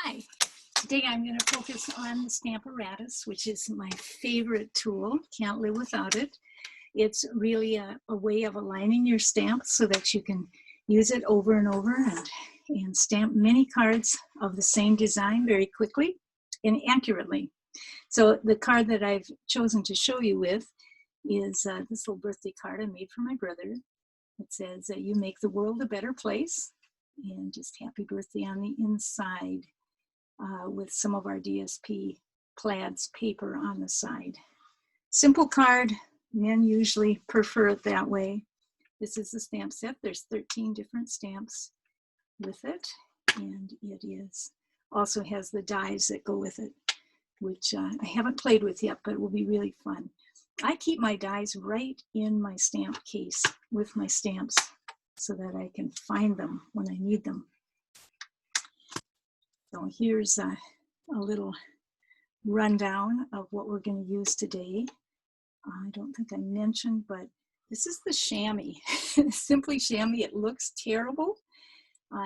Hi, today I'm going to focus on the Stamparatus, which is my favorite tool. Can't live without it. It's really a way of aligning your stamps so that you can use it over and over and stamp many cards of the same design very quickly and accurately. So the card that I've chosen to show you with is this little birthday card I made for my brother. It says, "You make the world a better place," and just happy birthday on the inside. With some of our DSP plaids paper on the side. Simple card, men usually prefer it that way. This is the stamp set. There's 13 different stamps with it, and it is also has the dies that go with it, which I haven't played with yet, but it will be really fun. I keep my dies right in my stamp case with my stamps so that I can find them when I need them. So here's a little rundown of what we're going to use today. I don't think I mentioned, but this is the chamois. Simply chamois. It looks terrible.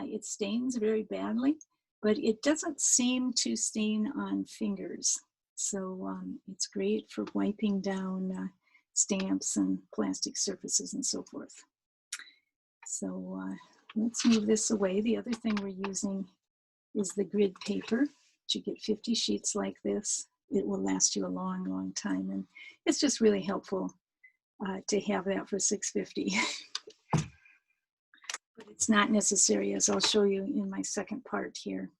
It stains very badly, but it doesn't seem to stain on fingers. So it's great for wiping down stamps and plastic surfaces and so forth. So let's move this away. The other thing we're using is the grid paper. You get 50 sheets like this. It will last you a long, long time, and it's just really helpful to have that for $6.50. But it's not necessary, as I'll show you in my second part here.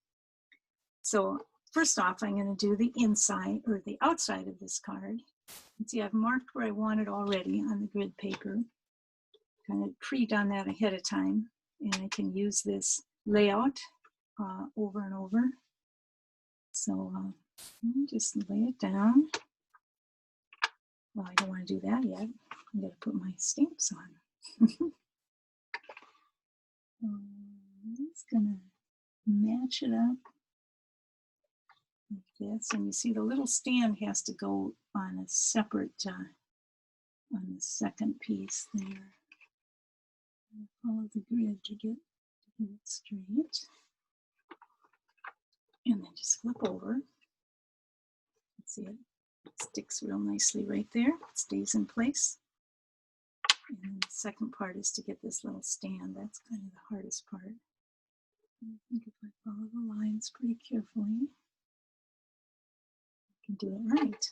So first off, I'm going to do the inside or the outside of this card. You see, I've marked where I want it already on the grid paper. Kind of pre-done that ahead of time, and I can use this layout over and over. So just lay it down. Well, I don't want to do that yet. I'm going to put my stamps on. I'm just going to match it up like this. And you see the little stand has to go on a separate, on the second piece there. Follow the grid to get it straight. And then just flip over. See, it sticks real nicely right there. It stays in place. And then the second part is to get this little stand. That's kind of the hardest part. And I think if I follow the lines pretty carefully, I can do it right.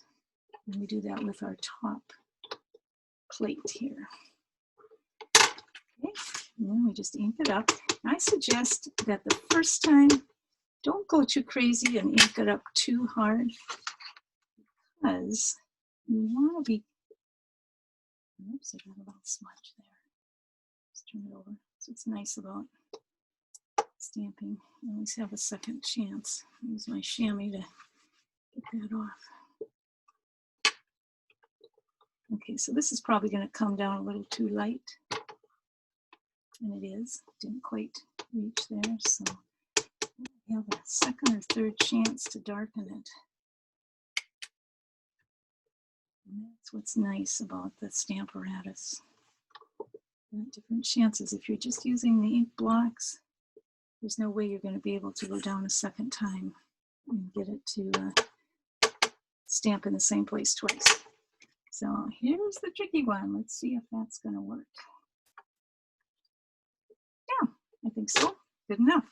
And we do that with our top plate here. Okay, and then we just ink it up. I suggest that the first time, don't go too crazy and ink it up too hard, because you want to be, oops, I got a little smudge there. Just turn it over. So it's nice about stamping. I always have a second chance. I use my chamois to get that off. Okay, so this is probably going to come down a little too light. And it is. Didn't quite reach there, so I have a second or third chance to darken it. And that's what's nice about the Stamparatus. Different chances. If you're just using the ink blocks, there's no way you're going to be able to go down a second time and get it to stamp in the same place twice. So here's the tricky one. Let's see if that's going to work. Yeah, I think so. Good enough.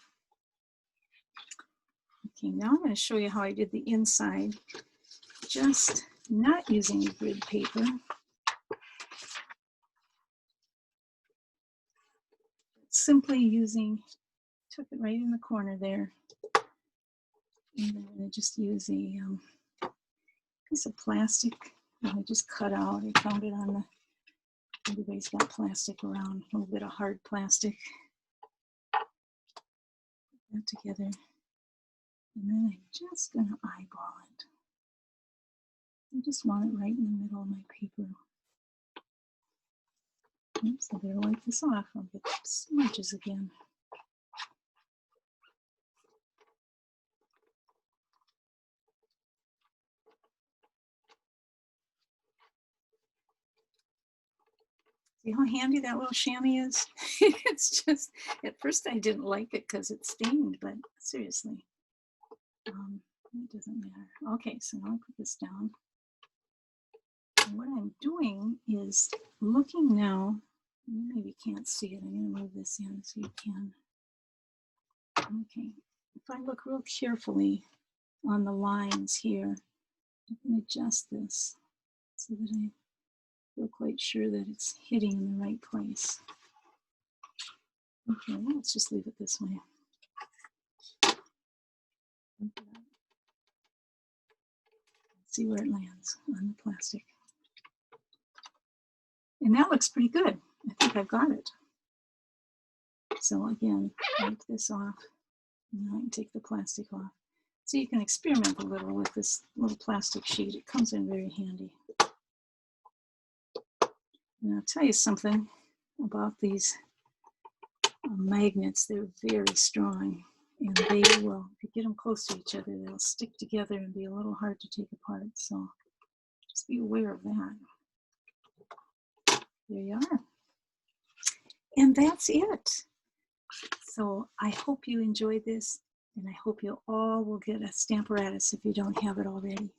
Okay, now I'm going to show you how I did the inside, just not using the grid paper. Simply using, took it right in the corner there. And then I'm going to just use a piece of plastic that I just cut out. I found it on the, everybody's got plastic around, a little bit of hard plastic. Put that together. And then I'm just going to eyeball it. I just want it right in the middle of my paper. Oops, I better wipe this off. I'll get smudges again. See how handy that little chamois is? It's just, at first I didn't like it because it stained, but seriously, It doesn't matter. Okay, so now I put this down. And what I'm doing is looking now. You maybe can't see it. I'm going to move this in so you can. Okay, if I look real carefully on the lines here, I can adjust this so that I feel quite sure that it's hitting in the right place. Okay, well, let's just leave it this way. See where it lands on the plastic. And that looks pretty good. I think I've got it. So again, wipe this off. And now I can take the plastic off. So you can experiment a little with this little plastic sheet. It comes in very handy. And I'll tell you something about these magnets. They're very strong. And they will, if you get them close to each other, they'll stick together and be a little hard to take apart. So just be aware of that. There you are. And that's it. So I hope you enjoyed this, and I hope you all will get a Stamparatus if you don't have it already.